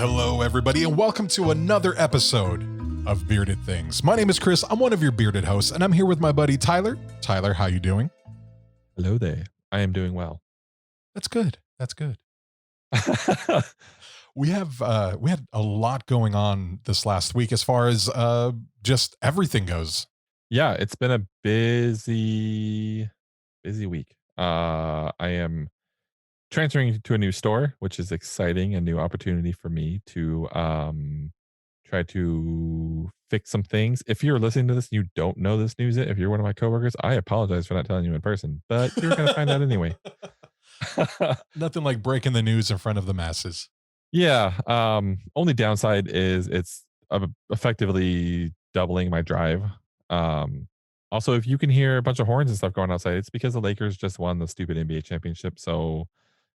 Hello, everybody, and welcome to another episode of Bearded Things. My name is Chris. I'm one of your bearded hosts, and I'm here with my buddy Tyler. Tyler, how you doing? Hello there. I am doing well. That's good. That's good. We had a lot going on this last week as far as just everything goes. Yeah, it's been a busy week. I am transferring to a new store, which is exciting, a new opportunity for me to try to fix some things. If you're listening to this and you don't know this news yet, if you're one of my coworkers, I apologize for not telling you in person, but you're going to find out anyway. Nothing like breaking the news in front of the masses. Yeah, only downside is it's effectively doubling my drive. Also, if you can hear a bunch of horns and stuff going outside, it's because the Lakers just won the stupid NBA championship. So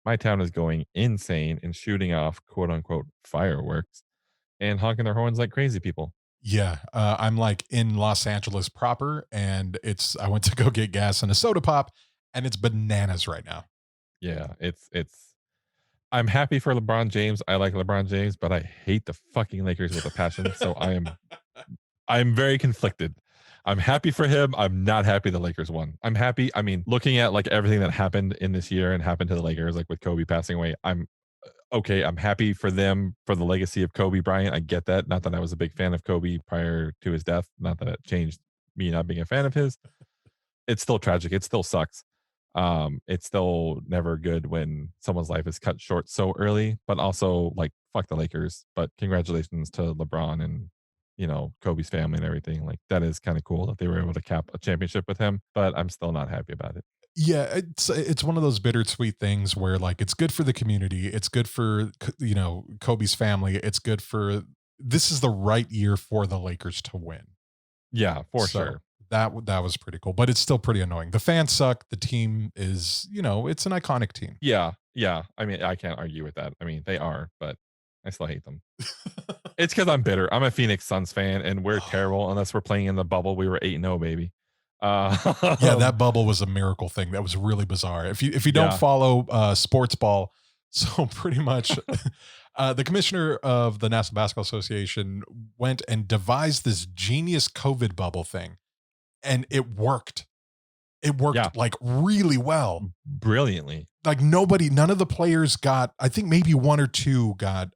my town is going insane and shooting off quote unquote fireworks and honking their horns like crazy people. Yeah, I'm like in Los Angeles proper, and I went to go get gas and a soda pop, and it's bananas right now. Yeah, it's I'm happy for LeBron James. I like LeBron James, but I hate the fucking Lakers with a passion. So I'm very conflicted. I'm happy for him. I'm not happy the Lakers won. I'm happy. I mean, looking at like everything that happened in this year and happened to the Lakers, like with Kobe passing away, I'm okay. I'm happy for them, for the legacy of Kobe Bryant. I get that. Not that I was a big fan of Kobe prior to his death. Not that it changed me not being a fan of his. It's still tragic. It still sucks. It's still never good when someone's life is cut short so early, but also like fuck the Lakers. But congratulations to LeBron and Kobe's family and everything. Like that is kind of cool that they were able to cap a championship with him, but I'm still not happy about it. Yeah, it's one of those bittersweet things where like it's good for the community, it's good for Kobe's family, it's good for this is the right year for the Lakers to win. Yeah, for So sure. that was pretty cool, but it's still pretty annoying. The fans suck. The team is, it's an iconic team. Yeah, yeah. I mean, I can't argue with that. I mean, they are, but I still hate them. It's because I'm bitter. I'm a Phoenix Suns fan, and we're terrible unless we're playing in the bubble. We were 8-0, baby. Yeah, that bubble was a miracle thing. That was really bizarre. If you don't Yeah. follow sports ball, so pretty much the commissioner of the National Basketball Association went and devised this genius COVID bubble thing, and it worked. It worked Yeah. like really well. Brilliantly. Like none of the players got, I think maybe one or two got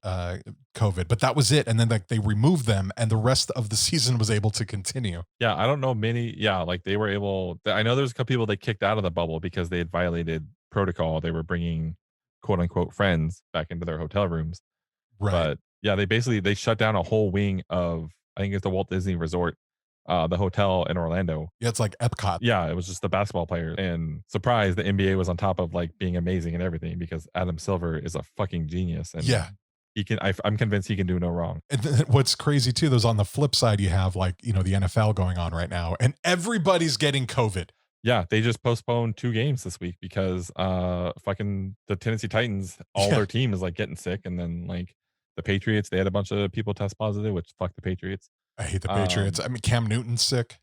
COVID, but that was it. And then like they removed them and the rest of the season was able to continue. Yeah, I don't know many. Yeah, like they were able. I know there's a couple people they kicked out of the bubble because they had violated protocol. They were bringing quote unquote friends back into their hotel rooms. Right. But yeah, they shut down a whole wing of, I think it's the Walt Disney Resort, the hotel in Orlando. Yeah, it's like Epcot. Yeah, it was just the basketball players. And surprised the NBA was on top of like being amazing and everything because Adam Silver is a fucking genius. And Yeah. he can. I'm convinced he can do no wrong. And then what's crazy too, there's on the flip side, you have like, the NFL going on right now and everybody's getting COVID. Yeah, they just postponed 2 games this week because fucking the Tennessee Titans, all their team is like getting sick, and then like the Patriots, they had a bunch of people test positive, which fuck the Patriots. I hate the Patriots. I mean, Cam Newton's sick.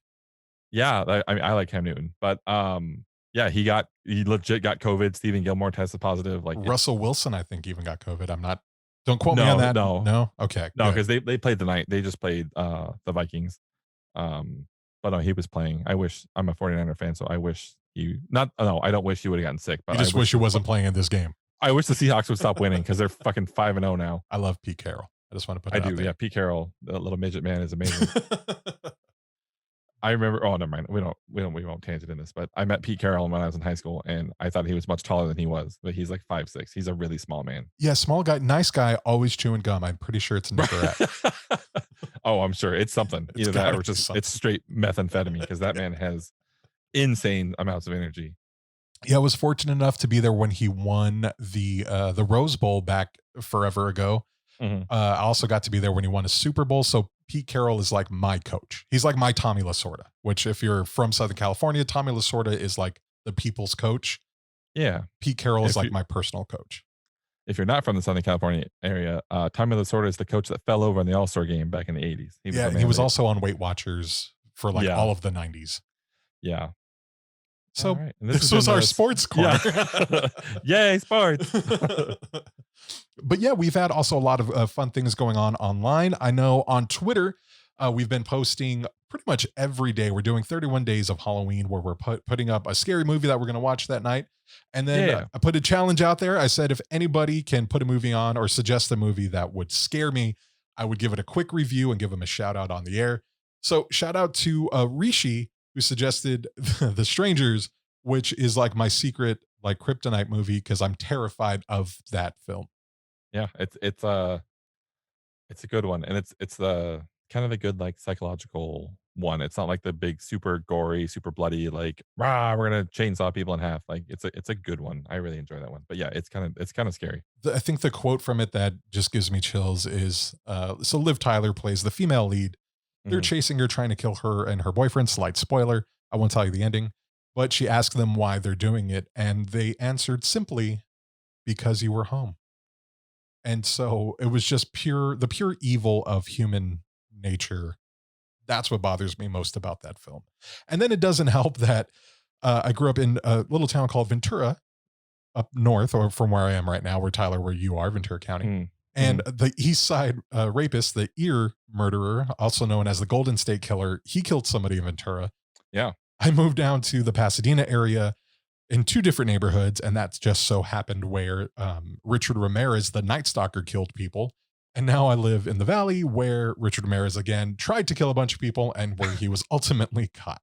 Yeah, I mean I like Cam Newton, but yeah, he legit got COVID. Stephen Gilmore tested positive. Like Russell Wilson, I think, even got COVID. Don't quote me on that. No. Okay. No, because they played tonight. They just played the Vikings. But no, he was playing. I'm a 49er fan, so I wish I don't wish he would have gotten sick, but I just wish he wasn't playing in this game. I wish the Seahawks would stop winning because they're fucking 5-0 now. I love Pete Carroll. I just want to put it out there. Yeah. Pete Carroll, the little midget man, is amazing. I remember. Oh, never mind. We won't tangent in this, but I met Pete Carroll when I was in high school, and I thought he was much taller than he was, but he's like 5'6". He's a really small man. Yeah, small guy, nice guy, always chewing gum. I'm pretty sure it's Nicorette. Oh, I'm sure it's something. Either that or just it's straight methamphetamine because that man has insane amounts of energy. Yeah, I was fortunate enough to be there when he won the Rose Bowl back forever ago. Mm-hmm. I also got to be there when he won a Super Bowl. So Pete Carroll is like my coach. He's like my Tommy Lasorda, which if you're from Southern California, Tommy Lasorda is like the people's coach. Yeah. Pete Carroll is like my personal coach. If you're not from the Southern California area, Tommy Lasorda is the coach that fell over in the All-Star game back in the 80s. He was also on Weight Watchers for like all of the 90s. Yeah. All So right. And this has this been was our the sports corner. yeah. Yay, sports. But yeah, we've had also a lot of fun things going on online. I know on Twitter, we've been posting pretty much every day. We're doing 31 days of Halloween where we're putting up a scary movie that we're going to watch that night. And then Yeah. I put a challenge out there. I said, if anybody can put a movie on or suggest a movie that would scare me, I would give it a quick review and give them a shout out on the air. So shout out to Rishi, who suggested The Strangers, which is like my secret like kryptonite movie because I'm terrified of that film. Yeah. It's a good one, and it's the kind of the good, like, psychological one. It's not like the big, super gory, super bloody, like, "Rah, we're gonna chainsaw people in half." Like, it's a good one. I really enjoy that one. But yeah, it's kinda scary. I think the quote from it that just gives me chills is so Liv Tyler plays the female lead. They're Mhm. chasing her, trying to kill her and her boyfriend. Slight spoiler. I won't tell you the ending, but she asked them why they're doing it. And they answered simply, because you were home. And so it was just the pure evil of human nature. That's what bothers me most about that film. And then it doesn't help that I grew up in a little town called Ventura, up north, or from where I am right now, where Tyler, where you are, Ventura County. Mm. And Mhm. the East Side rapist, the ear murderer, also known as the Golden State Killer, he killed somebody in Ventura. Yeah. I moved down to the Pasadena area in two different neighborhoods, and that's just so happened where Richard Ramirez, the Night Stalker, killed people. And now I live in the Valley where Richard Ramirez again tried to kill a bunch of people and where he was ultimately caught.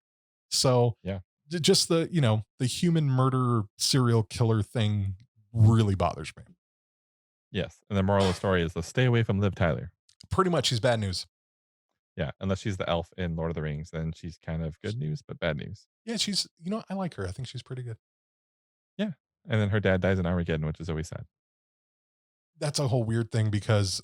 So Yeah. just the human murder serial killer thing really bothers me. Yes, and the moral of the story is to stay away from Liv Tyler. Pretty much he's bad news. Yeah, unless she's the elf in Lord of the Rings, then she's kind of good news, but bad news. Yeah, she's, I like her. I think she's pretty good. Yeah, and then her dad dies in Armageddon, which is always sad. That's a whole weird thing because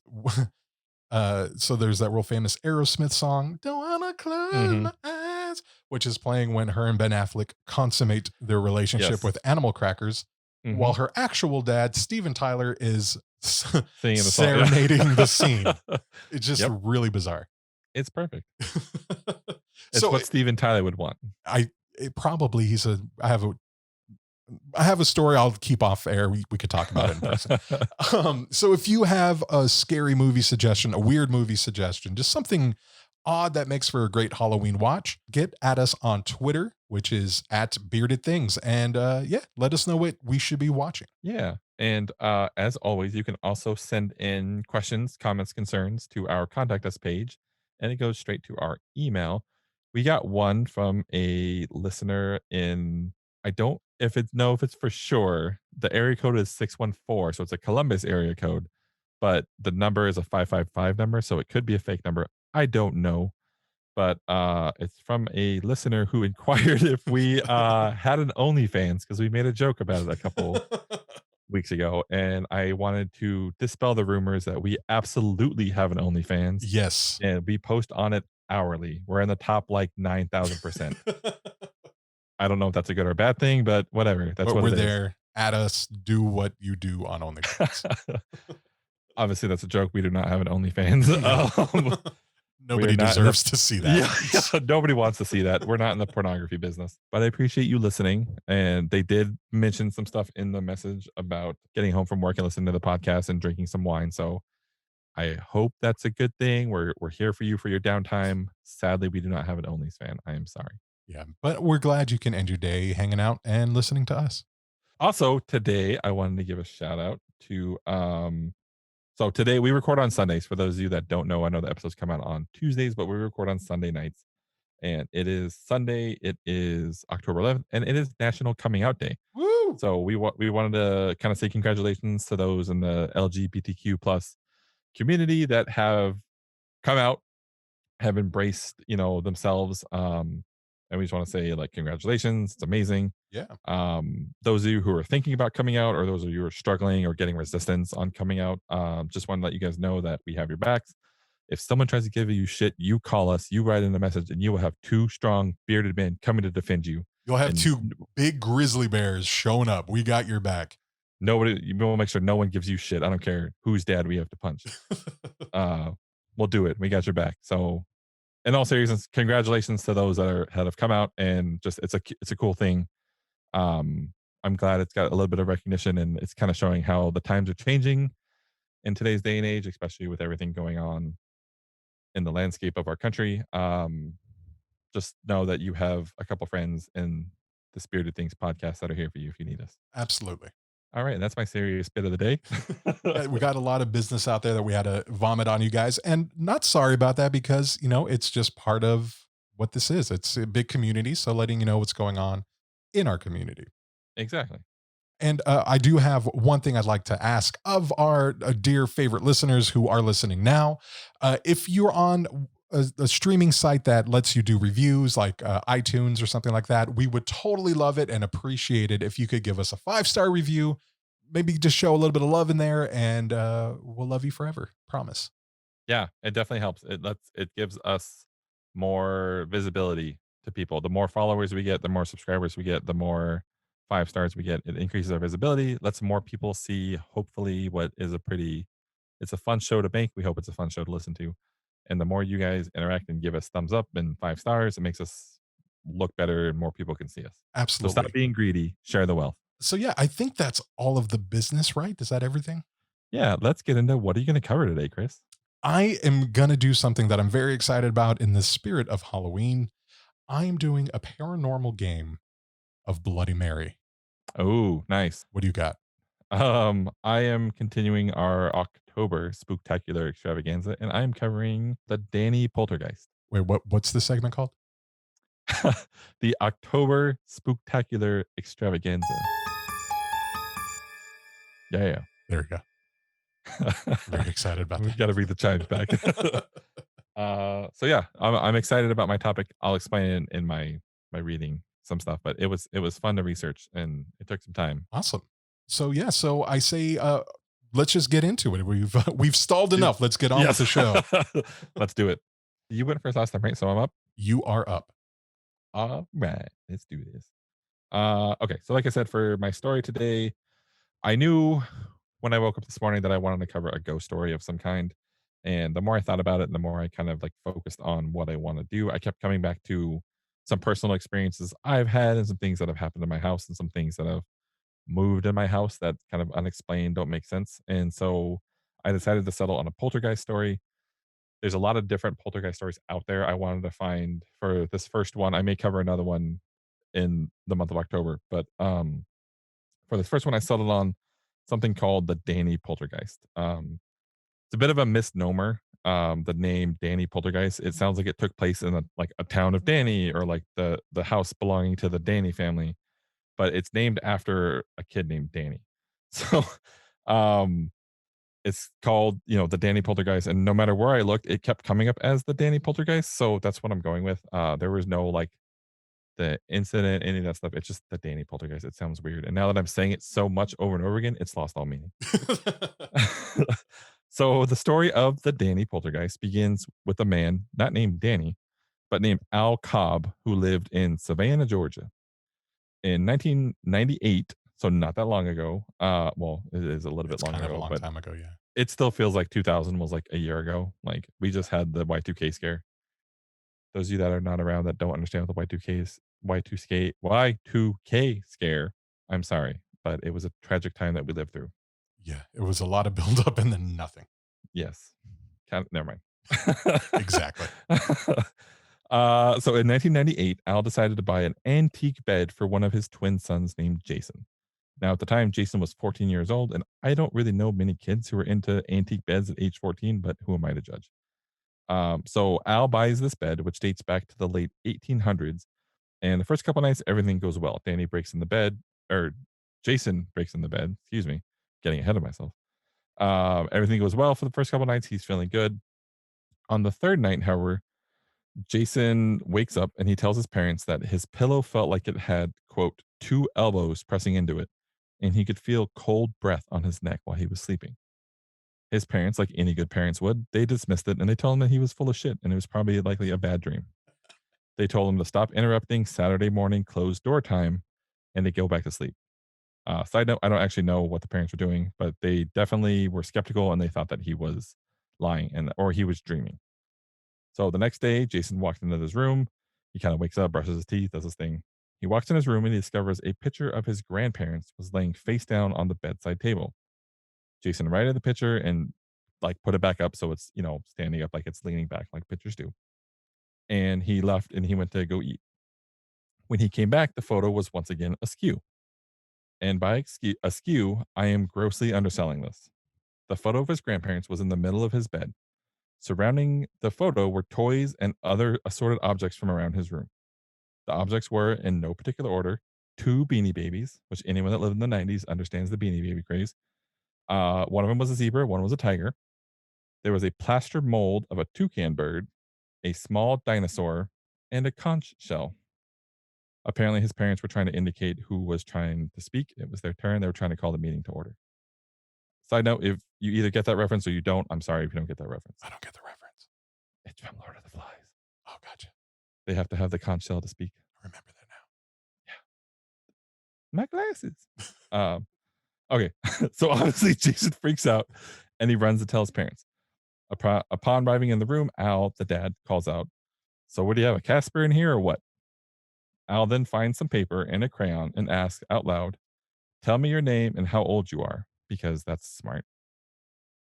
so there's that real famous Aerosmith song, Don't Wanna Close Mhm. My Eyes, which is playing when her and Ben Affleck consummate their relationship Yes. with animal crackers, while Mhm. her actual dad, Steven Tyler, is Singing the song, serenading the scene. yeah. It's just Yep, really bizarre. it's perfect. It's So what Steven Tyler would want. I it probably he's a I have a story I'll keep off air. We could talk about it in person. So if you have a scary movie suggestion, a weird movie suggestion, just something odd that makes for a great Halloween watch, get at us on Twitter, which is at Bearded Things. And yeah, let us know what we should be watching. Yeah, and, as always, you can also send in questions, comments, concerns to our contact us page, and it goes straight to our email. We got one from a listener in I don't if it's know if it's for sure. The area code is 614, so it's a Columbus area code, but the number is a 555 number, so it could be a fake number. I don't know, but, it's from a listener who inquired if we, had an OnlyFans because we made a joke about it a couple weeks ago, and I wanted to dispel the rumors that we absolutely have an OnlyFans, Yes. and we post on it hourly. We're in the top, like, 9,000%. I don't know if that's a good or a bad thing, but whatever. That's But what we're it is. there. At us. Do what you do on OnlyFans. Obviously, that's a joke. We do not have an OnlyFans. No. We are Nobody not in the deserves to see yeah, that. yeah, nobody wants to see that. We're not in the pornography business, but I appreciate you listening. And they did mention some stuff in the message about getting home from work and listening to the podcast and drinking some wine. So I hope that's a good thing. We're here for you for your downtime. Sadly, we do not have an Onlys fan. I am sorry. Yeah. But we're glad you can end your day hanging out and listening to us. Also, today I wanted to give a shout out to so today we record on Sundays. For those of you that don't know, I know the episodes come out on Tuesdays, but we record on Sunday nights. And it is Sunday. It is October 11th, and it is National Coming Out Day. Woo! So we wanted to kind of say congratulations to those in the LGBTQ plus community that have come out, have embraced, themselves. And we just want to say like congratulations. It's amazing. Yeah. Those of you who are thinking about coming out, or those of you who are struggling or getting resistance on coming out, just want to let you guys know that we have your backs. If someone tries to give you shit, you call us, you write in a message, and you will have two strong bearded men coming to defend you. You'll have And two big grizzly bears showing up. We got your back. nobody, you will make sure no one gives you shit. I don't care whose dad we have to punch. Uh, we'll do it. We got your back. So, in all seriousness, congratulations to those that have come out, and just it's a cool thing. Um, I'm glad it's got a little bit of recognition, and it's kind of showing how the times are changing in today's day and age, especially with everything going on in the landscape of our country. Just know that you have a couple friends in the Spirited Things podcast that are here for you if you need us. Absolutely. All right, that's my serious bit of the day. Yeah, we got a lot of business out there that we had to vomit on you guys, and not sorry about that because it's just part of what this is. It's a big community, so letting you know what's going on in our community. Exactly. And I do have one thing I'd like to ask of our dear favorite listeners who are listening now. If you're on a streaming site that lets you do reviews like iTunes or something like that, we would totally love it and appreciate it if you could give us a 5-star review. Maybe just show a little bit of love in there, and we'll love you forever. Promise. Yeah, it definitely helps. It gives us more visibility to people. The more followers we get, the more subscribers we get, the more 5 stars we get. It increases our visibility, lets more people see hopefully what is a pretty it's a fun show to make. We hope it's a fun show to listen to. And the more you guys interact and give us thumbs up and 5 stars, it makes us look better and more people can see us. So stop Absolutely. being greedy, share the wealth. So yeah, I think that's all of the business, right? Is that everything? Yeah, let's get into what are you going to cover today, Chris? I am going to do something that I'm very excited about in the spirit of Halloween. I am doing a paranormal game of Bloody Mary. Oh, nice. What do you got? I am continuing our October Spooktacular Extravaganza, and I'm covering the Danny Poltergeist. Wait, what's the segment called? The October Spooktacular Extravaganza. Yeah, There we go. yeah. Very excited about We that. got to read the chimes back. So yeah, I'm excited about my topic. I'll explain it in my reading some stuff, but it was fun to research and it took some time. Awesome. So yeah, so I say let's just get into it. We've we've stalled Dude, enough. Let's get on with yes, the show. let's do it. You went first last time, right? So I'm up. You are up. All right, let's do this. Okay, so like I said, for my story today, I knew when I woke up this morning that I wanted to cover a ghost story of some kind. And the more I thought about it, and the more I kind of like focused on what I want to do, I kept coming back to some personal experiences I've had and some things that have happened in my house and some things that have moved in my house that kind of unexplained, don't make sense. And so I decided to settle on a poltergeist story. There's a lot of different poltergeist stories out there. I wanted to find for this first one. I may cover another one in the month of October, but for this first one, I settled on something called the Danny Poltergeist. It's a bit of a misnomer. The name Danny Poltergeist. It sounds like it took place in a town of Danny or like the house belonging to the Danny family, but it's named after a kid named Danny. So, um, it's called the Danny Poltergeist, and no matter where I looked, it kept coming up as the Danny Poltergeist. So that's what I'm going with. There was no like the incident, any of that stuff. It's just the Danny Poltergeist. It sounds weird. And now that I'm saying it so much over and over again, it's lost all meaning. So the story of the Danny Poltergeist begins with a man not named Danny, but named Al Cobb, who lived in Savannah, Georgia. In 1998, so not that long ago. Well, it is a little bit It's long kind of a ago, long but time ago, yeah. it still feels like 2000 was like a year ago. Like we just had the Y2K scare. Those of you that are not around that don't understand what the Y2K scare, I'm sorry, but it was a tragic time that we lived through. Yeah, it was a lot of build up and then nothing. Yes. Never mind. Exactly. So in 1998, Al decided to buy an antique bed for one of his twin sons named Jason. Now, at the time, Jason was 14 years old, and I don't really know many kids who are into antique beds at age 14, but who am I to judge? So Al buys this bed, which dates back to the late 1800s. And the first couple nights, everything goes well. Danny breaks in the bed, or Jason breaks in the bed. Excuse me, getting ahead of myself. Everything goes well for the first couple nights. He's feeling good. On the third night, however, Jason wakes up and he tells his parents that his pillow felt like it had, quote, two elbows pressing into it, and he could feel cold breath on his neck while he was sleeping. His parents, like any good parents would, they dismissed it and they told him that he was full of shit and it was probably likely a bad dream. They told him to stop interrupting Saturday morning closed door time and to go back to sleep. Side note, I don't actually know what the parents were doing, but they definitely were skeptical and they thought that he was lying or he was dreaming. So the next day, Jason walked into his room. He kind of wakes up, brushes his teeth, does his thing. He walks in his room and he discovers a picture of his grandparents was laying face down on the bedside table. Jason righted the picture and like put it back up so it's, standing up like it's leaning back like pictures do. And he left and he went to go eat. When he came back, the photo was once again askew. And by askew, I am grossly underselling this. The photo of his grandparents was in the middle of his bed. Surrounding the photo were toys and other assorted objects from around his room. The objects were, in no particular order, two Beanie Babies, which anyone that lived in the 90s understands the Beanie Baby craze. One of them was a zebra, one was a tiger. There was a plaster mold of a toucan bird, a small dinosaur, and a conch shell. Apparently, his parents were trying to indicate who was trying to speak. It was their turn. They were trying to call the meeting to order. Side note, if you either get that reference or you don't, I'm sorry if you don't get that reference. I don't get the reference. It's from Lord of the Flies. Oh, gotcha. They have to have the conch shell to speak. I remember that now. My glasses. Okay. So obviously Jason freaks out and he runs to tell his parents. Upon arriving in the room, Al, the dad, calls out, "So what do you have, a Casper in here or what?" Al then finds some paper and a crayon and asks out loud, "Tell me your name and how old you are," because that's smart.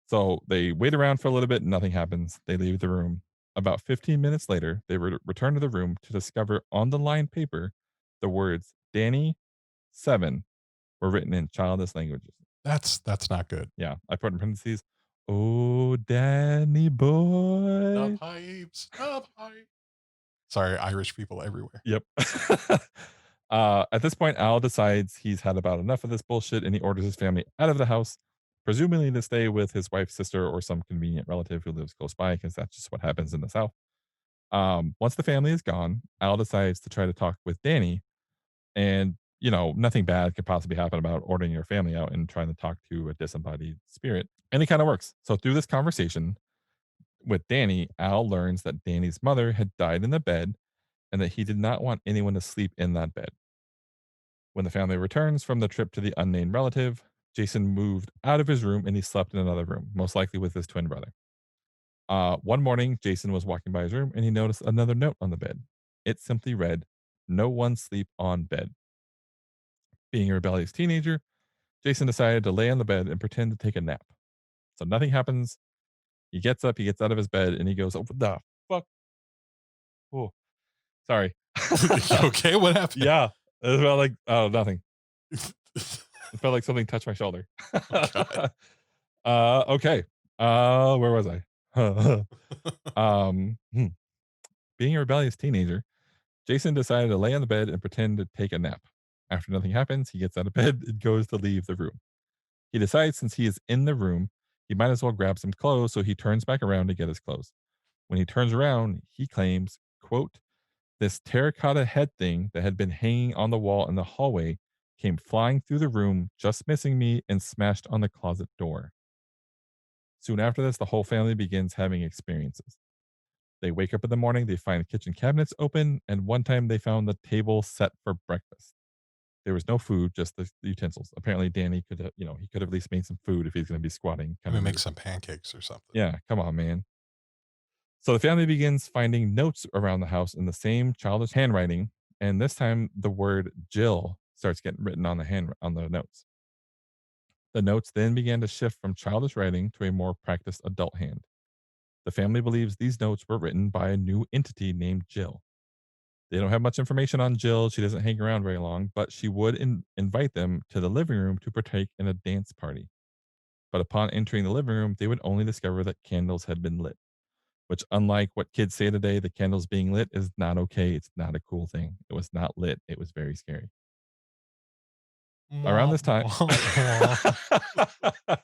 So they wait around for a little bit, nothing happens. They leave the room. About 15 minutes later, they return to the room to discover on the lined paper the words Danny 7 were written in childish languages. That's not good. Yeah, I put in parentheses, "Oh, Danny Stop boy." hype. Stop hype. Sorry, Irish people everywhere. Yep. At this point, Al decides he's had about enough of this bullshit and he orders his family out of the house, presumably to stay with his wife's sister or some convenient relative who lives close by, because that's just what happens in the South. Once the family is gone, Al decides to try to talk with Danny, and nothing bad could possibly happen about ordering your family out and trying to talk to a disembodied spirit. And it kind of works. So through this conversation with Danny, Al learns that Danny's mother had died in the bed and that he did not want anyone to sleep in that bed. When the family returns from the trip to the unnamed relative, Jason moved out of his room and he slept in another room, most likely with his twin brother. One morning, Jason was walking by his room and he noticed another note on the bed. It simply read, "No one sleep on bed." Being a rebellious teenager, Jason decided to lay on the bed and pretend to take a nap. So nothing happens. He gets up, he gets out of his bed, and he goes, "Oh, what the fuck?" Oh, sorry. Okay, what happened? Yeah, it felt like, oh, nothing. It felt like something touched my shoulder. God. Okay. Where was I? um, hmm. Being a rebellious teenager, Jason decided to lay on the bed and pretend to take a nap. After nothing happens, he gets out of bed and goes to leave the room. He decides since he is in the room, he might as well grab some clothes, so he turns back around to get his clothes. When he turns around, he claims, quote, "This terracotta head thing that had been hanging on the wall in the hallway came flying through the room, just missing me, and smashed on the closet door." Soon after this, the whole family begins having experiences. They wake up in the morning, they find the kitchen cabinets open, and one time they found the table set for breakfast. There was no food, just the utensils. Apparently, Danny could have, he could have at least made some food if he's going to be squatting. I'm Kind gonna of make weird. some pancakes or something. Yeah, come on, man. So the family begins finding notes around the house in the same childish handwriting, and this time the word Jill starts getting written on the notes. The notes then began to shift from childish writing to a more practiced adult hand. The family believes these notes were written by a new entity named Jill. They don't have much information on Jill. She doesn't hang around very long, but she would invite them to the living room to partake in a dance party. But upon entering the living room, they would only discover that candles had been lit, which, unlike what kids say today, the candles being lit is not okay. It's not a cool thing. It was not lit. It was very scary. Around Womp, this time, womp,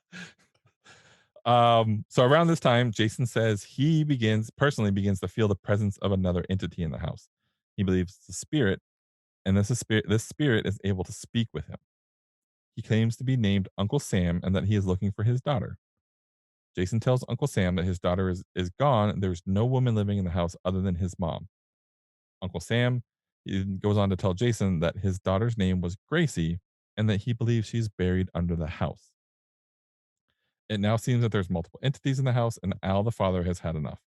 womp. so around this time, Jason says he personally begins to feel the presence of another entity in the house. He believes it's a spirit, and this spirit is able to speak with him. He claims to be named Uncle Sam and that he is looking for his daughter. Jason tells Uncle Sam that his daughter is gone and there's no woman living in the house other than his mom. Uncle Sam goes on to tell Jason that his daughter's name was Gracie and that he believes she's buried under the house. It now seems that there's multiple entities in the house, and Al, the father, has had enough.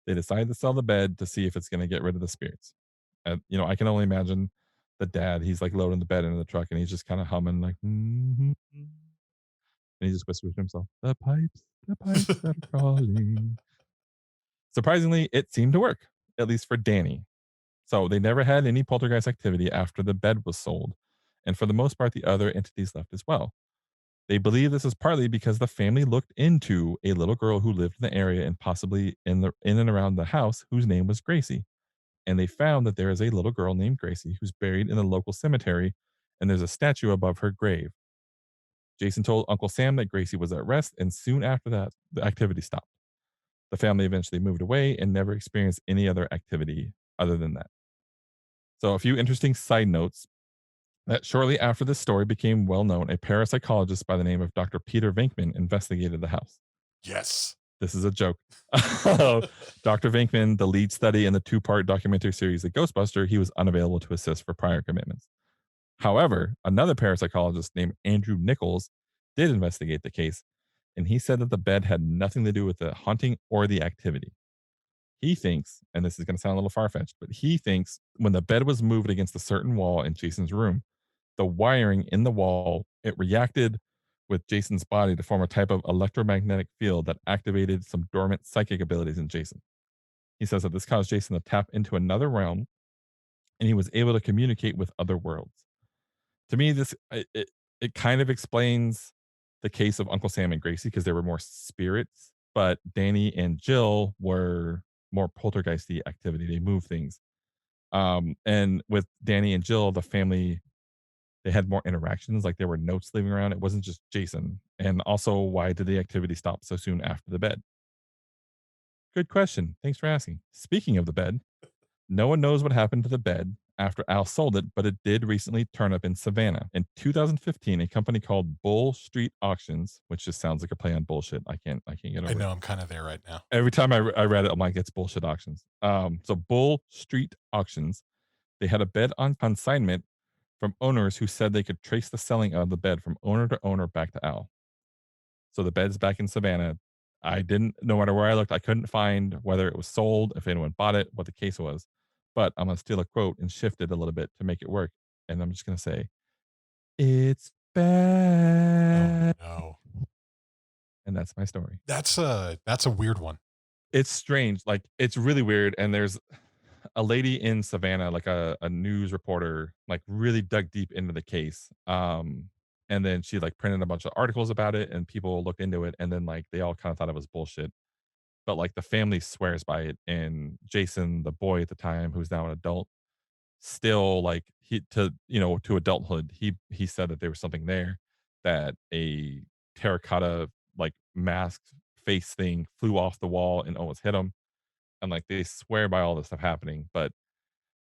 They decide to sell the bed to see if it's going to get rid of the spirits. And, I can only imagine the dad. He's like loading the bed into the truck, and he's just kind of humming like, and he just whispers to himself, the pipes that are calling. Surprisingly, it seemed to work, at least for Danny. So they never had any poltergeist activity after the bed was sold, and for the most part, the other entities left as well. They believe this is partly because the family looked into a little girl who lived in the area and possibly in and around the house whose name was Gracie. And they found that there is a little girl named Gracie who's buried in the local cemetery, and there's a statue above her grave. Jason told Uncle Sam that Gracie was at rest, and soon after that, the activity stopped. The family eventually moved away and never experienced any other activity other than that. So, a few interesting side notes that shortly after this story became well known, a parapsychologist by the name of Dr. Peter Venkman investigated the house. Yes. This is a joke. Dr. Venkman, the lead study in the two-part documentary series The Ghostbuster, he was unavailable to assist for prior commitments. However, another parapsychologist named Andrew Nichols did investigate the case, and he said that the bed had nothing to do with the haunting or the activity. He thinks, and this is going to sound a little far fetched, but he thinks when the bed was moved against a certain wall in Jason's room, the wiring in the wall, it reacted with Jason's body to form a type of electromagnetic field that activated some dormant psychic abilities in Jason. He says that this caused Jason to tap into another realm and he was able to communicate with other worlds. To me, it kind of explains the case of Uncle Sam and Gracie because they were more spirits, but Danny and Jill were more poltergeisty activity. They move things. And with Danny and Jill, the family they had more interactions, like there were notes leaving around. It wasn't just Jason. And also, why did the activity stop so soon after the bed? Good question. Thanks for asking. Speaking of the bed, no one knows what happened to the bed after Al sold it, but it did recently turn up in Savannah. In 2015, a company called Bull Street Auctions, which just sounds like a play on bullshit. I can't get I over it. know I'm kind of there right now. Every time I read it, I'm like, it's bullshit auctions. So Bull Street Auctions, they had a bed on consignment from owners who said they could trace the selling of the bed from owner to owner back to Al. So the bed's back in Savannah. I didn't, no matter where I looked, I couldn't find whether it was sold, if anyone bought it, what the case was. But I'm going to steal a quote and shift it a little bit to make it work. And I'm just going to say, it's Oh bad. no. And that's my story. That's a weird one. It's strange. Like, it's really weird. And there's a lady in Savannah, like a news reporter, like really dug deep into the case. And then she like printed a bunch of articles about it and people looked into it. And then like they all kind of thought it was bullshit. But like the family swears by it. And Jason, the boy at the time, who's now an adult, still like to adulthood, he said that there was something there, that a terracotta like masked face thing flew off the wall and almost hit him. And like they swear by all this stuff happening. But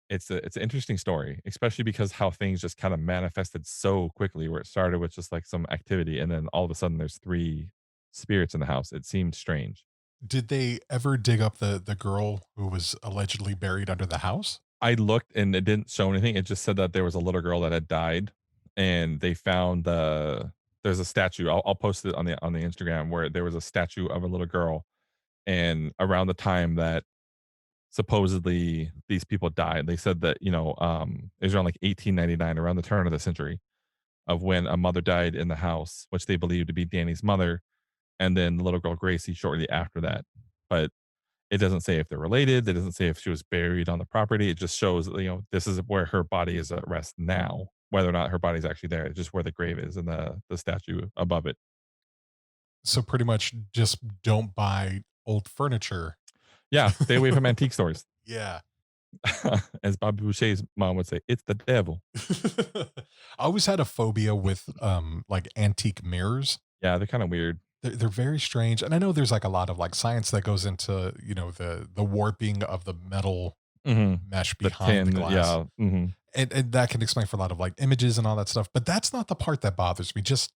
it's an interesting story, especially because how things just kind of manifested so quickly, where it started with just like some activity, and then all of a sudden there's three spirits in the house. It seemed strange. Did they ever dig up the girl who was allegedly buried under the house? I looked and it didn't show anything. It just said that there was a little girl that had died, and they found there's a statue. I'll post it on the Instagram where there was a statue of a little girl, and around the time that supposedly these people died, they said that it was around like 1899, around the turn of the century, of when a mother died in the house, which they believed to be Danny's mother, and then the little girl Gracie shortly after that. But it doesn't say if they're related. It doesn't say if she was buried on the property. It just shows, this is where her body is at rest now. Whether or not her body's actually there, it's just where the grave is and the statue above it. So pretty much just don't buy old furniture. Yeah, stay away from antique stores. Yeah. As Bobby Boucher's mom would say, it's the devil. I always had a phobia with like antique mirrors. Yeah, they're kind of weird. They're very strange. And I know there's like a lot of like science that goes into, the warping of the metal Hmm. mesh The behind the tin, glass. yeah. Hmm. And that can explain for a lot of like images and all that stuff. But that's not the part that bothers me. Just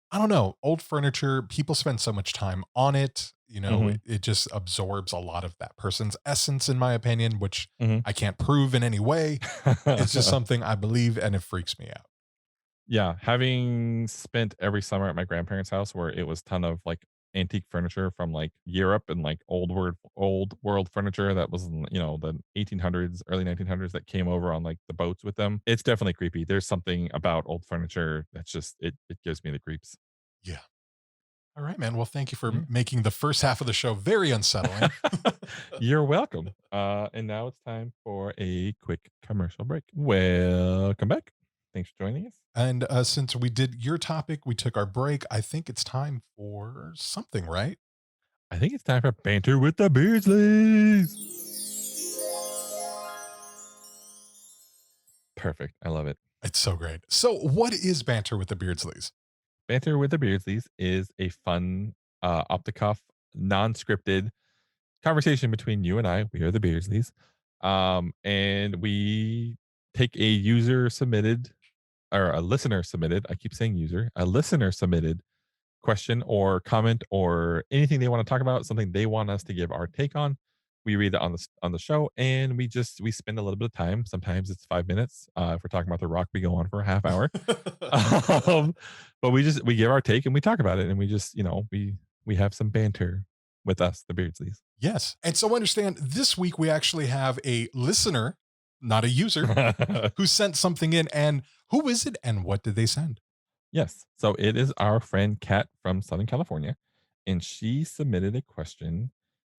I don't know, old furniture, people spend so much time on it, Hmm. it just absorbs a lot of that person's essence, in my opinion, which Hmm. I can't prove in any way. It's just something I believe and it freaks me out. Yeah, having spent every summer at my grandparents' house where it was ton of like antique furniture from like Europe and like old world furniture that was in, the 1800s, early 1900s that came over on like the boats with them. It's definitely creepy. There's something about old furniture that's just it gives me the creeps. Yeah. All right, man. Well, thank you for Yeah. making the first half of the show very unsettling. You're welcome. And now it's time for a quick commercial break. Welcome back. Thanks for joining us. And since we did your topic, we took our break. I think it's time for something, right? I think it's time for banter with the Beardsleys. Perfect. I love it. It's so great. So, what is Banter with the Beardsleys? Banter with the Beardsleys is a fun, off the cuff, non scripted conversation between you and I. We are the Beardsleys. And we take a user submitted or a listener submitted. I keep saying user, a listener submitted question or comment or anything they want to talk about, something they want us to give our take on. We read it on the show, and we spend a little bit of time. Sometimes it's 5 minutes. If we're talking about The Rock, we go on for a half hour. um, but we give our take and we talk about it, and we just we have some banter with us, the Beardsleys. Yes. And so understand this week we actually have a listener, not a user, who sent something in. And who is it and what did they send? Yes. So it is our friend Kat from Southern California, and she submitted a question.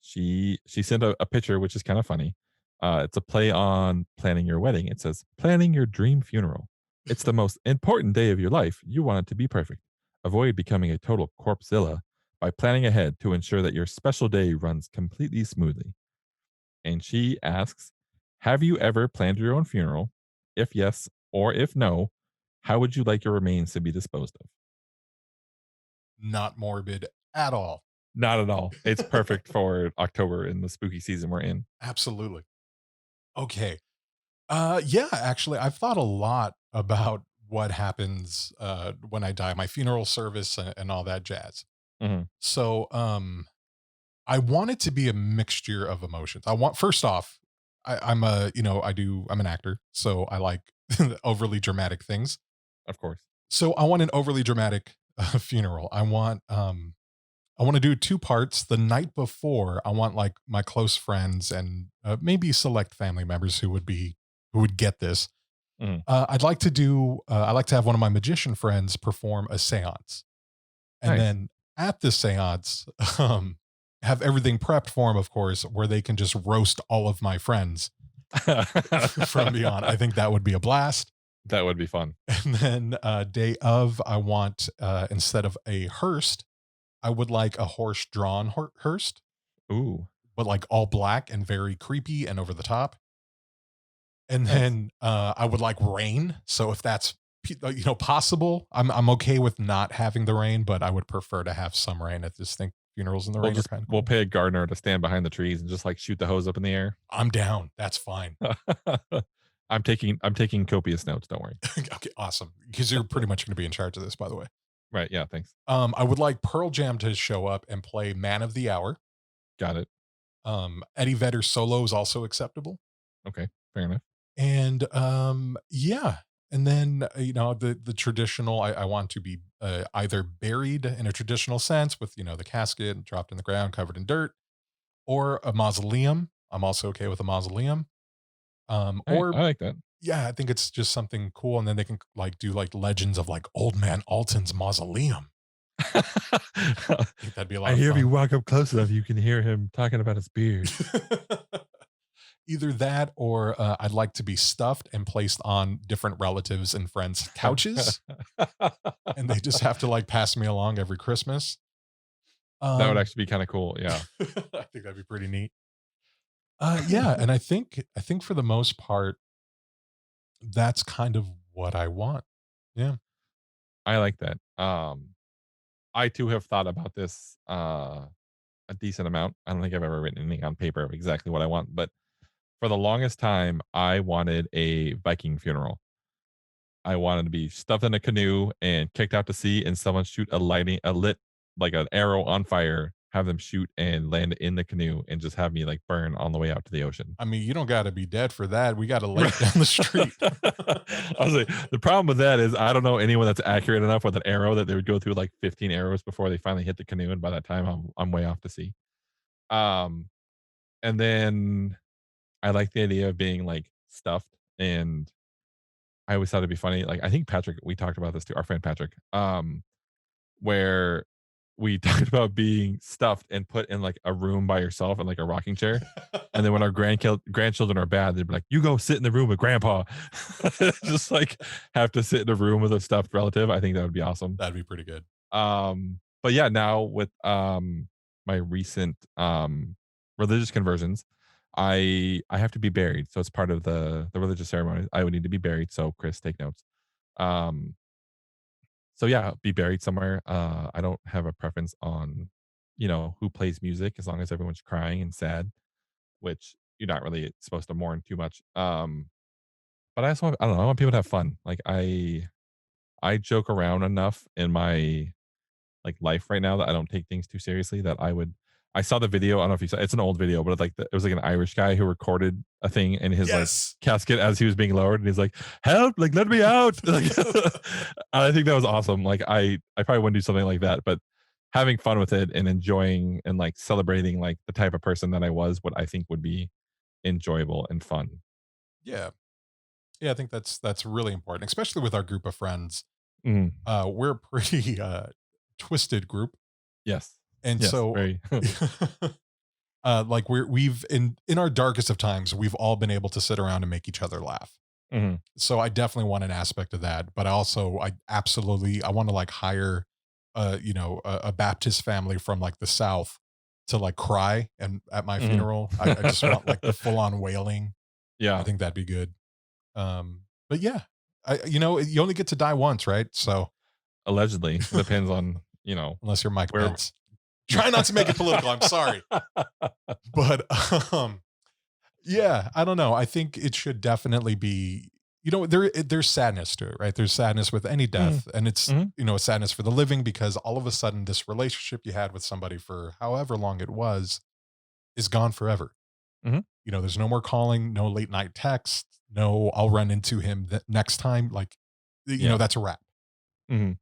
She sent a picture, which is kind of funny. It's a play on planning your wedding. It says, "Planning your dream funeral. It's the most important day of your life. You want it to be perfect. Avoid becoming a total corpsezilla by planning ahead to ensure that your special day runs completely smoothly." And she asks, "Have you ever planned your own funeral? If yes, or if no, how would you like your remains to be disposed of?" Not morbid at all. Not at all. It's perfect for October and the spooky season we're in. Absolutely. Okay. Yeah, actually, I've thought a lot about what happens when I die, my funeral service and all that jazz. Mhm. So, I want it to be a mixture of emotions. I want first off, I'm a, I'm an actor, so I like overly dramatic things. Of course. So I want an overly dramatic funeral. I want to do two parts. The night before, I want like my close friends and maybe select family members who would get this. Mhm. I like to have one of my magician friends perform a seance. And Nice. then at the seance, have everything prepped for him, of course, where they can just roast all of my friends from beyond. I think that would be a blast. That would be fun. And then day of, I want instead of a hearse, I would like a horse drawn hearse, Ooh, but like all black and very creepy and over the top. And nice. then I would like rain. So if that's possible, I'm okay with not having the rain, but I would prefer to have some rain. I just think funerals in the rain are kind of We'll cool. pay a gardener to stand behind the trees and just like shoot the hose up in the air. I'm down. That's fine. I'm taking copious notes, don't worry. Okay, awesome. Because you're pretty much going to be in charge of this, by the way. Right, yeah, thanks. I would like Pearl Jam to show up and play Man of the Hour. Got it. Eddie Vedder solo is also acceptable. Okay, fair enough. And yeah. And then the traditional. I want to be either buried in a traditional sense with the casket dropped in the ground, covered in dirt, or a mausoleum. I'm also okay with a mausoleum. Alright, Or I like that. yeah, I think it's just something cool, and then they can like do like legends of like Old Man Alton's mausoleum. I think that'd be a I lot of hear if you fun. walk up close enough, you can hear him talking about his beard. Either that, or I'd like to be stuffed and placed on different relatives and friends' couches, and they just have to like pass me along every Christmas. That would Um, actually be kinda cool, yeah. I think that'd be pretty neat. Yeah, and I think for the most part, that's kind of what I want. Yeah. I like that. I too have thought about this, a decent amount. I don't think I've ever written anything on paper of exactly what I want, but for the longest time, I wanted a Viking funeral. I wanted to be stuffed in a canoe and kicked out to sea, and someone shoot a lit like an arrow on fire have them shoot and land in the canoe and just have me like burn on the way out to the ocean. I mean, you don't got to be dead for that. We got a Right. lake down the street. I was like, the problem with that is I don't know anyone that's accurate enough with an arrow that they would go through like 15 arrows before they finally hit the canoe, and by that time I'm way off to sea. Um, and then I like the idea of being like stuffed, and I always thought it'd be funny. Like I think Patrick, we talked about this too, our friend Patrick, where we talked about being stuffed and put in like a room by yourself in like a rocking chair. And then when our grandchildren are bad, they'd be like, "You go sit in the room with grandpa." Just like have to sit in a room with a stuffed relative. I think that would be awesome. That'd be pretty good. But yeah, now with my recent religious conversions, I have to be buried. So it's part of the religious ceremony. I would need to be buried. So Chris, take notes. Um, so yeah, be buried somewhere. I don't have a preference on, who plays music as long as everyone's crying and sad, which you're not really supposed to mourn too much. But I don't know, I want people to have fun. Like I joke around enough in my like life right now that I don't take things too seriously that I saw the video. I don't know if you saw it's an old video, but it was like an Irish guy who recorded a thing in his like Yes. casket as he was being lowered, and he's like, "Help, like let me out." Like I think that was awesome. Like I probably wouldn't do something like that, but having fun with it and enjoying and like celebrating like the type of person that I was, what I think would be enjoyable and fun. Yeah. Yeah, I think that's really important, especially with our group of friends. Mhm. We're a pretty twisted group. Yes. And Yes, so very. like we've in our darkest of times, we've all been able to sit around and make each other laugh. Mhm. So I definitely want an aspect of that, but I absolutely I want to like hire a Baptist family from like the South to like cry and at my Mhm. funeral. I just want like the full on wailing. I Yeah, think that'd be good. But yeah, you only get to die once, right? So allegedly. It depends on, unless you're Mike where. Pence, try not to make it political. I'm sorry, but yeah, I don't know. I think it should definitely be. There's sadness to it, right? There's sadness with any Mhm, death, and it's mhm, a sadness for the living because all of a sudden this relationship you had with somebody for however long it was is gone forever. mhm. There's no more calling, no late night text, no I'll run into him next time. Like, Yeah. that's a wrap. Mhm.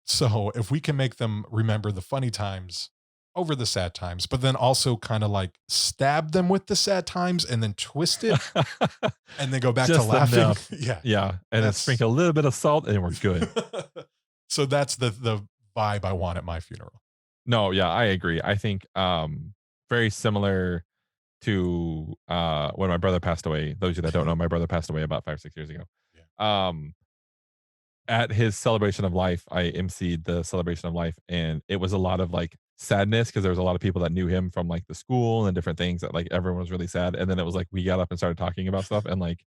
So if we can make them remember the funny times over the sad times, but then also kind of like stab them with the sad times and then twist it and then go back to Just laughing. enough. Yeah. Yeah, and then That's sprinkle a little bit of salt and we're good. so that's the vibe I want at my funeral. No, yeah, I agree. I think, very similar to, when my brother passed away. Those of you that don't know, my brother passed away about 5, 6 years ago. Yeah. Um, at his celebration of life, I emceed the celebration of life, and it was a lot of, like, sadness because there was a lot of people that knew him from, like, the school and different things that, like, everyone was really sad, and then it was like we got up and started talking about stuff, and, like,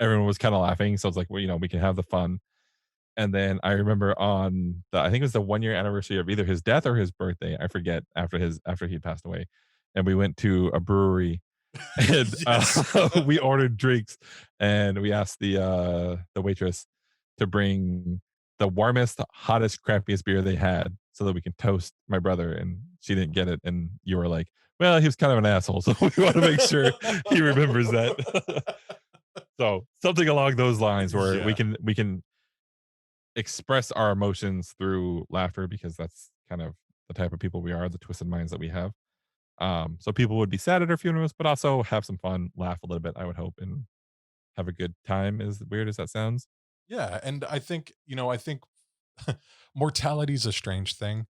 everyone was kinda laughing, so it's like, well, we can have the fun. And then I remember on I think it was the 1-year anniversary of either his death or his birthday, I forget, after he passed away, and we went to a brewery and, Yes. we ordered drinks, and we asked the waitress to bring the warmest, hottest, crappiest beer they had so that we can toast my brother, and she didn't get it, and you were like, "Well, he was kind of an asshole, so we wanna make sure he remembers that." So, something along those lines where we Yeah. can express our emotions through laughter because that's kind of the type of people we are, the twisted minds that we have. So people would be sad at our funerals, but also have some fun, laugh a little bit, I would hope, and have a good time, as weird as that sounds. Yeah. And I think mortality is a strange thing.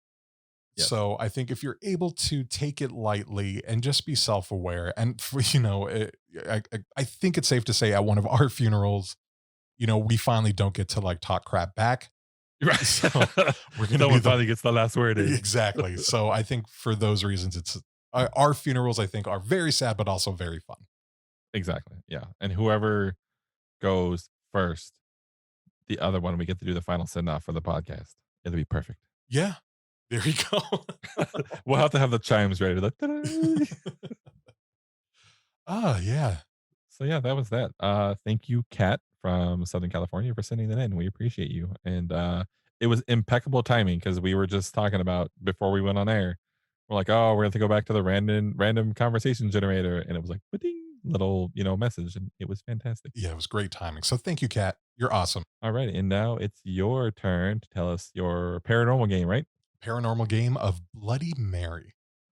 Yes. So I think if you're able to take it lightly and just be self-aware, and for, I think it's safe to say at one of our funerals, we finally don't get to like talk crap back. Right. So we're going to be Someone the finally gets the last word in. exactly. So I think for those reasons, it's our funerals. I think are very sad, but also very fun. Exactly. Yeah. And whoever goes first, the other one, we get to do the final send off for the podcast. It'll be perfect. Yeah, there you go. We'll have to have the chimes ready. Like, "Ta-da!" Yeah. So yeah, that was that. Thank you, Kat from Southern California, for sending that in. We appreciate you. And it was impeccable timing because we were just talking about before we went on air. We're like, oh, we're going to go back to the random conversation generator, and it was like, ding, little message, and it was fantastic. Yeah, it was great timing. So thank you, Kat. You're awesome. All right, and now it's your turn to tell us your paranormal game, right? Paranormal game of Bloody Mary.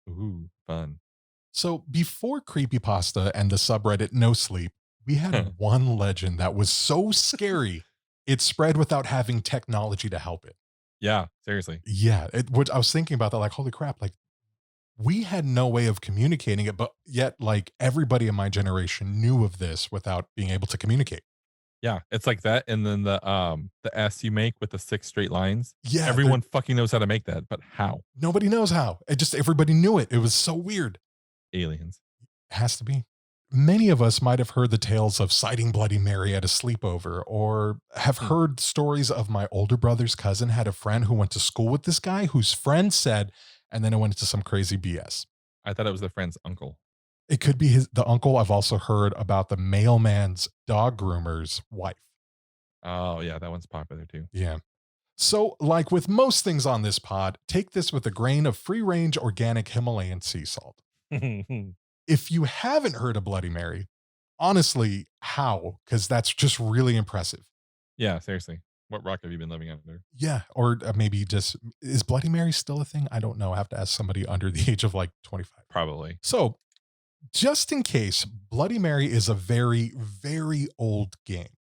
Ooh, fun. So before creepypasta and the subreddit No Sleep, we had one legend that was so scary it spread without having technology to help it. Yeah, seriously. Yeah, which I was thinking about that, like, holy crap, like we had no way of communicating it, but yet like everybody in my generation knew of this without being able to communicate. Yeah, it's like that, and then the S you make with the 6 straight lines. Yeah, Everyone fucking knows how to make that, but how? nobody knows how. It just everybody knew it. It was so weird. Aliens. Has to be. Many of us might have heard the tales of sighting Bloody Mary at a sleepover, or have Hmm. heard stories of my older brother's cousin had a friend who went to school with this guy whose friend said, and then it went into some crazy BS. I thought it was the friend's uncle. It could be the uncle. I've also heard about the mailman's dog groomer's wife. Oh, yeah, that one's popular too. Yeah. So, like with most things on this pod, take this with a grain of free range organic Himalayan sea salt. If you haven't heard of Bloody Mary, honestly, how? Because that's just really impressive. Yeah, seriously. What rock have you been living under? Yeah. Or maybe just, is Bloody Mary still a thing? I don't know. I have to ask somebody under the age of like 25. Probably. So, just in case, Bloody Mary is a very, very old game.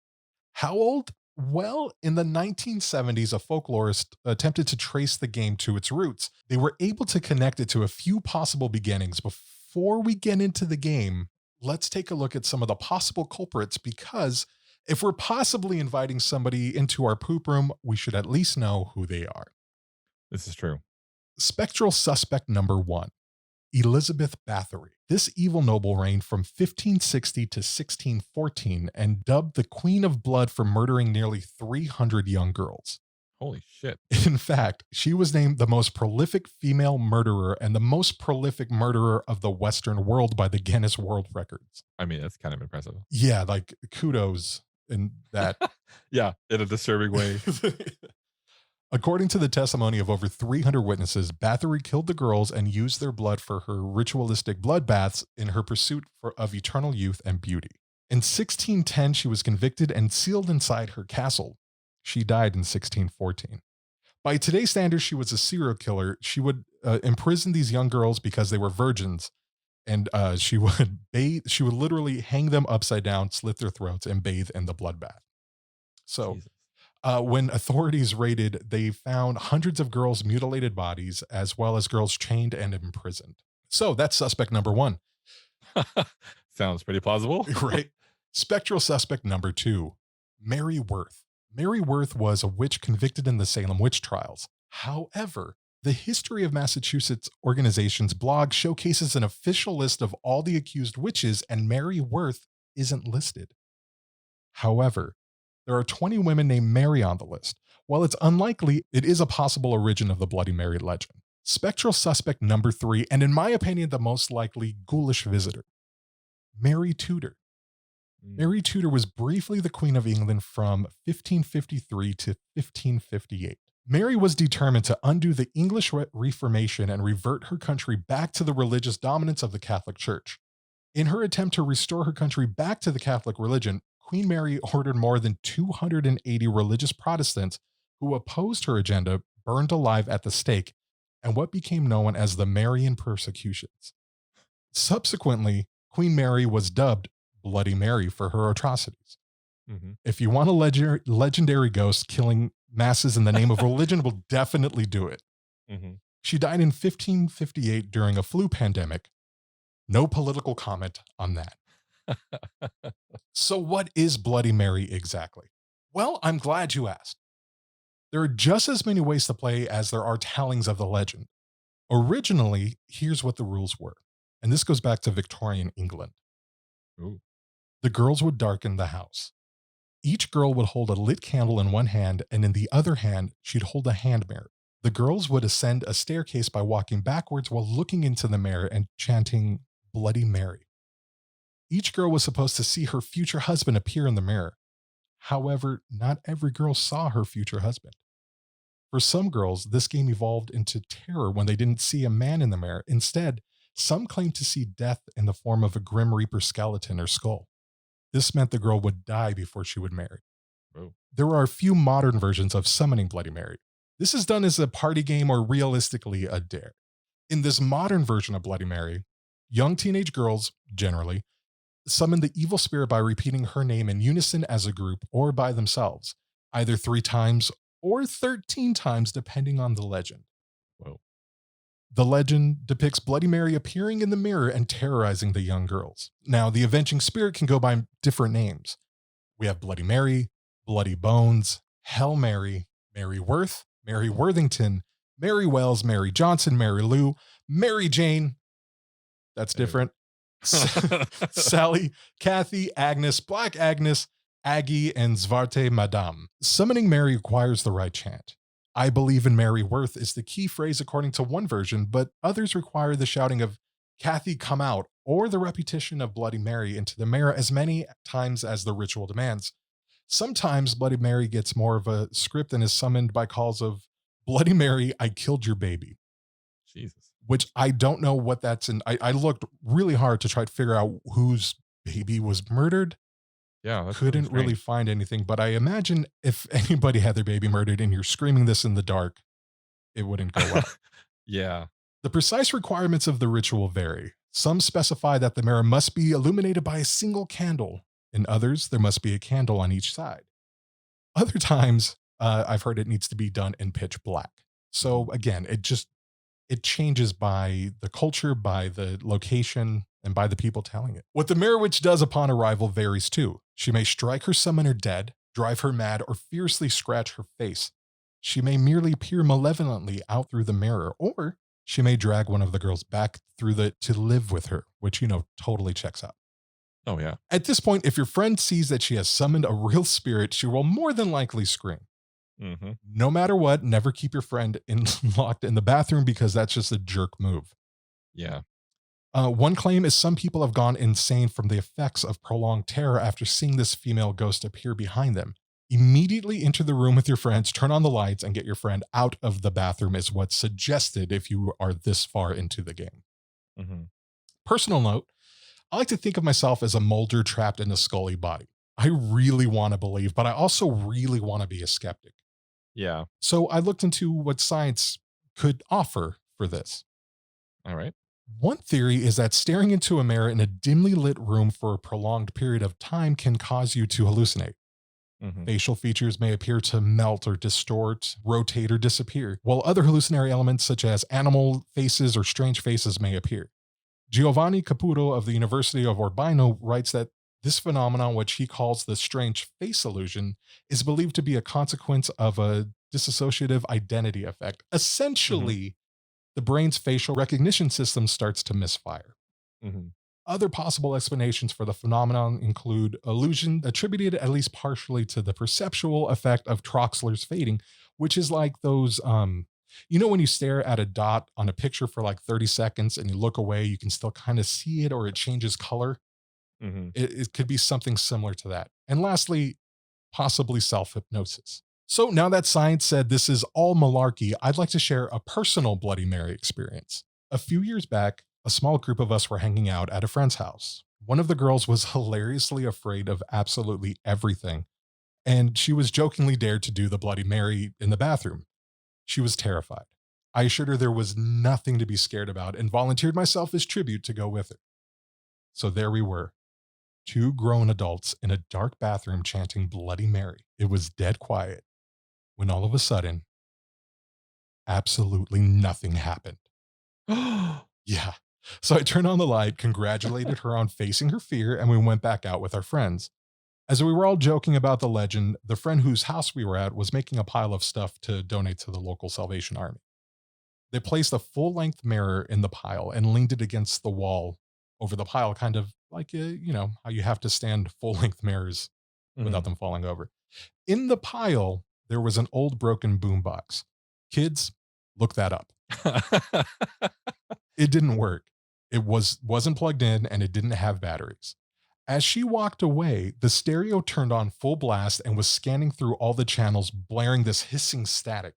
How old? Well, in the 1970s, a folklorist attempted to trace the game to its roots. They were able to connect it to a few possible beginnings. Before we get into the game, let's take a look at some of the possible culprits, because if we're possibly inviting somebody into our poop room, we should at least know who they are. This is true. Spectral suspect number one, Elizabeth Bathory. This evil noble reigned from 1560 to 1614 and dubbed the Queen of Blood for murdering nearly 300 young girls. Holy shit. In fact, she was named the most prolific female murderer and the most prolific murderer of the Western world by the Guinness World Records. I mean, that's kind of impressive. Yeah, like kudos in that. Yeah, in a disturbing way. According to the testimony of over 300 witnesses, Bathory killed the girls and used their blood for her ritualistic bloodbaths in her pursuit of eternal youth and beauty. In 1610, she was convicted and sealed inside her castle. She died in 1614. By today's standards, she was a serial killer. She would imprison these young girls because they were virgins, and she would bathe. She would literally hang them upside down, slit their throats, and bathe in the bloodbath. So, Jesus. when authorities raided, they found hundreds of girls' mutilated bodies, as well as girls chained and imprisoned. So that's suspect number one. Sounds pretty plausible. Right? Spectral suspect number two, Mary Worth. Mary Worth was a witch convicted in the Salem witch trials. However, the History of Massachusetts organization's blog showcases an official list of all the accused witches, and Mary Worth isn't listed. However, there are 20 women named Mary on the list. While it's unlikely, it is a possible origin of the Bloody Mary legend. Spectral suspect number three, and in my opinion, the most likely ghoulish visitor, Mary Tudor. Mary Tudor was briefly the Queen of England from 1553 to 1558. Mary was determined to undo the English Reformation and revert her country back to the religious dominance of the Catholic Church. In her attempt to restore her country back to the Catholic religion, Queen Mary ordered more than 280 religious Protestants who opposed her agenda burned alive at the stake, and what became known as the Marian persecutions. Subsequently, Queen Mary was dubbed Bloody Mary for her atrocities. Mm-hmm. If you want a legendary ghost killing masses in the name of religion, we'll definitely do it. Mm-hmm. She died in 1558 during a flu pandemic. No political comment on that. So what is Bloody Mary exactly? Well, I'm glad you asked. There are just as many ways to play as there are tellings of the legend. Originally, here's what the rules were. And this goes back to Victorian England. Ooh. The girls would darken the house. Each girl would hold a lit candle in one hand, and in the other hand, she'd hold a hand mirror. The girls would ascend a staircase by walking backwards while looking into the mirror and chanting Bloody Mary. Each girl was supposed to see her future husband appear in the mirror. However, not every girl saw her future husband. For some girls, this game evolved into terror when they didn't see a man in the mirror. Instead, some claimed to see death in the form of a Grim Reaper skeleton or skull. This meant the girl would die before she would marry. Oh. There are a few modern versions of summoning Bloody Mary. This is done as a party game or realistically a dare. In this modern version of Bloody Mary, young teenage girls, generally, summon the evil spirit by repeating her name in unison as a group or by themselves, either 3 times or 13 times, depending on the legend. Whoa. The legend depicts Bloody Mary appearing in the mirror and terrorizing the young girls. Now, the avenging spirit can go by different names. We have Bloody Mary, Bloody Bones, Hell Mary, Mary Worth, Mary Worthington, Mary Wells, Mary Johnson, Mary Lou, Mary Jane. That's different. Sally, Kathy, Agnes, Black Agnes, Aggie, and Zwarte Madame. Summoning Mary requires the right chant. I believe in Mary Worth is the key phrase according to one version, but others require the shouting of Kathy come out or the repetition of Bloody Mary into the mirror as many times as the ritual demands. Sometimes Bloody Mary gets more of a script and is summoned by calls of Bloody Mary, I killed your baby. Jesus. Which I don't know what that's in. I looked really hard to try to figure out whose baby was murdered. Yeah. That's Couldn't really find anything, but I imagine if anybody had their baby murdered and you're screaming this in the dark, it wouldn't go well. Yeah. The precise requirements of the ritual vary. Some specify that the mirror must be illuminated by a single candle. In others, there must be a candle on each side. Other times, I've heard it needs to be done in pitch black. So again, it changes by the culture, by the location, and by the people telling it. What the Mirror Witch does upon arrival varies too. She may strike her summoner dead, drive her mad, or fiercely scratch her face. She may merely peer malevolently out through the mirror, or she may drag one of the girls back through to live with her, which, totally checks out. Oh, yeah. At this point, if your friend sees that she has summoned a real spirit, she will more than likely scream. Mm-hmm. No matter what, never keep your friend locked in the bathroom because that's just a jerk move. Yeah. One claim is some people have gone insane from the effects of prolonged terror after seeing this female ghost appear behind them. Immediately enter the room with your friends, turn on the lights, and get your friend out of the bathroom is what's suggested if you are this far into the game. Mm-hmm. Personal note, I like to think of myself as a molder trapped in a scully body. I really want to believe, but I also really want to be a skeptic. Yeah. So I looked into what science could offer for this. All right. One theory is that staring into a mirror in a dimly lit room for a prolonged period of time can cause you to hallucinate. Mm-hmm. Facial features may appear to melt or distort, rotate, or disappear, while other hallucinatory elements such as animal faces or strange faces may appear. Giovanni Caputo of the University of Urbino writes that this phenomenon, which he calls the strange face illusion, is believed to be a consequence of a dissociative identity effect. Essentially, the brain's facial recognition system starts to misfire. Mm-hmm. Other possible explanations for the phenomenon include illusion attributed at least partially to the perceptual effect of Troxler's fading, which is like those, when you stare at a dot on a picture for like 30 seconds and you look away, you can still kind of see it or it changes color. Mm-hmm. It could be something similar to that. And lastly, possibly self-hypnosis. So now that science said this is all malarkey, I'd like to share a personal Bloody Mary experience. A few years back, a small group of us were hanging out at a friend's house. One of the girls was hilariously afraid of absolutely everything, and she was jokingly dared to do the Bloody Mary in the bathroom. She was terrified. I assured her there was nothing to be scared about and volunteered myself as tribute to go with her. So there we were, 2 grown adults in a dark bathroom chanting Bloody Mary. It was dead quiet when all of a sudden, absolutely nothing happened. Yeah. So I turned on the light, congratulated her on facing her fear, and we went back out with our friends. As we were all joking about the legend, the friend whose house we were at was making a pile of stuff to donate to the local Salvation Army. They placed a full-length mirror in the pile and leaned it against the wall over the pile, kind of like, how you have to stand full-length mirrors without them falling over. In the pile, there was an old broken boombox. Kids, look that up. It didn't work. It wasn't plugged in and it didn't have batteries. As she walked away, the stereo turned on full blast and was scanning through all the channels, blaring this hissing static.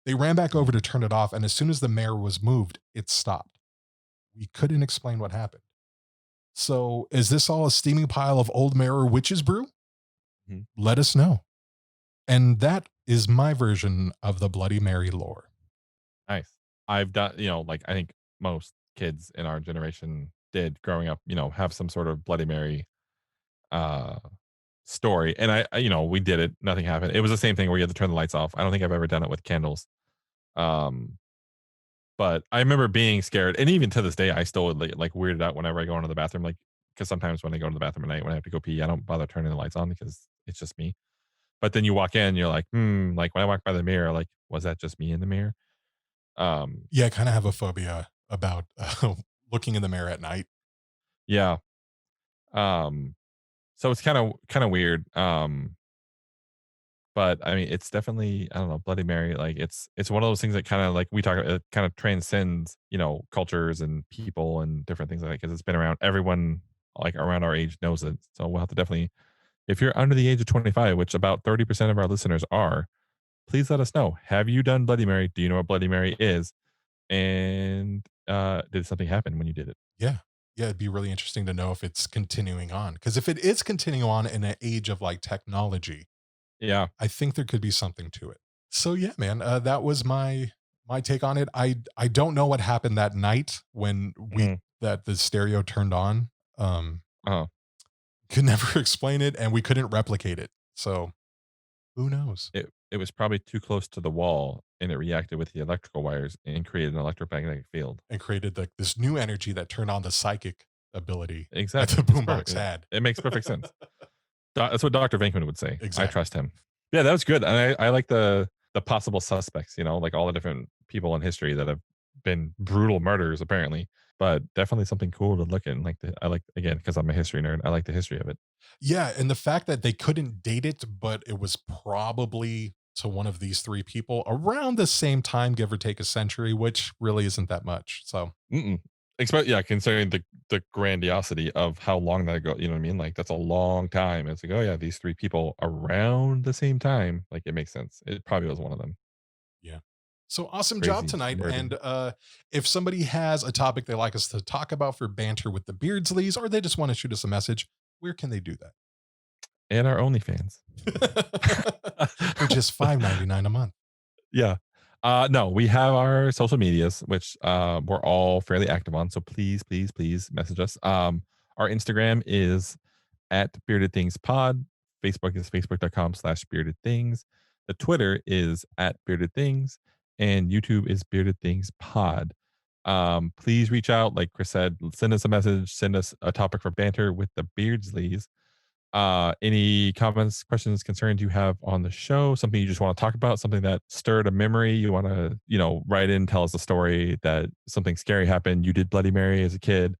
They ran back over to turn it off, and as soon as the mare was moved, it stopped. We couldn't explain what happened. So, is this all a steaming pile of old mare or witch's brew? Mhm. Let us know. And that is my version of the Bloody Mary lore. Nice. I've done, like I think most kids in our generation did growing up, have some sort of Bloody Mary uh story. And we did it. Nothing happened. It was the same thing where you had to turn the lights off. I don't think I've ever done it with candles. Um, but I remember being scared. And even to this day, I still would like weirded out whenever I go into the bathroom. Like, because sometimes when I go to the bathroom at night, when I have to go pee, I don't bother turning the lights on because it's just me. But then you walk in, you're like, like when I walk by the mirror, like, was that just me in the mirror? Um, Yeah, I kind of have a phobia about looking in the mirror at night. yeah. Um, so it's kind of weird. But I mean, it's definitely, I don't know, Bloody Mary. Like it's one of those things that kind of like we talk about, it kind of transcends, cultures and people and different things like that because it's been around. Everyone like around our age knows it. So we'll have to definitely, if you're under the age of 25, which about 30% of our listeners are, please let us know. Have you done Bloody Mary? Do you know what Bloody Mary is? And did something happen when you did it? Yeah. Yeah, it'd be really interesting to know if it's continuing on. Because if it is continuing on in an age of like technology, Yeah. I think there could be something to it. So yeah, man, that was my take on it. I don't know what happened that night when we Mhm. that the stereo turned on. Uh-huh. Could never explain it, and we couldn't replicate it. So who knows? It was probably too close to the wall and it reacted with the electrical wires and created an electromagnetic field. And created like this new energy that turned on the psychic ability that the Exactly. It's boombox perfect. had. It makes perfect sense. That's what Dr. Venkman would say. I Exactly. trust him. Yeah, that was good. And I like the possible suspects, like all the different people in history that have been brutal murders apparently, but definitely something cool to look at. And I like again because I'm a history nerd. I like the history of it. Yeah, and the fact that they couldn't date it, but it was probably to one of these 3 people around the same time, give or take a century, which really isn't that much. So, Mm-mm. Yeah, considering the grandiosity of how long that ago, you know what I mean? Like that's a long time. It's like, oh yeah, these three people around the same time. Like it makes sense. It probably was one of them. yeah. So awesome job Crazy tonight. nerdy. And if somebody has a topic they like us to talk about for banter with the Beardsleys, or they just want to shoot us a message, where can they do And our OnlyFans. that? For just $5.99 a month. Yeah. No, we have our social medias, which we're all fairly active on. So please, please, please message us. Our Instagram is at Bearded Things Pod. Facebook is facebook.com/bearded things. The Twitter is at Bearded Things, and YouTube is Bearded Things Pod. Please reach out, like Chris said, send us a message, send us a topic for banter with the Beardsleys. Any comments, questions, concerns you have on the show, something you just want to talk about, something that stirred a memory, you want to, write in, tell us a story that something scary happened, you did Bloody Mary as a kid.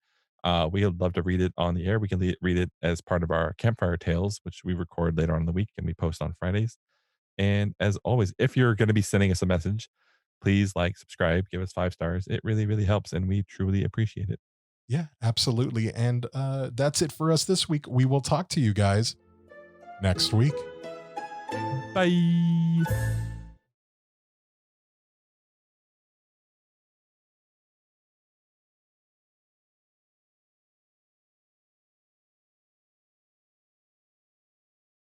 We would love to read it on the air. We can read it as part of our campfire tales, which we record later on in the week and we post on Fridays. And as always, if you're going to be sending us a message, please like, subscribe, give us 5 stars. It really, really helps, and we truly appreciate it. Yeah, absolutely. And that's it for us this week. We will talk to you guys next week. Bye.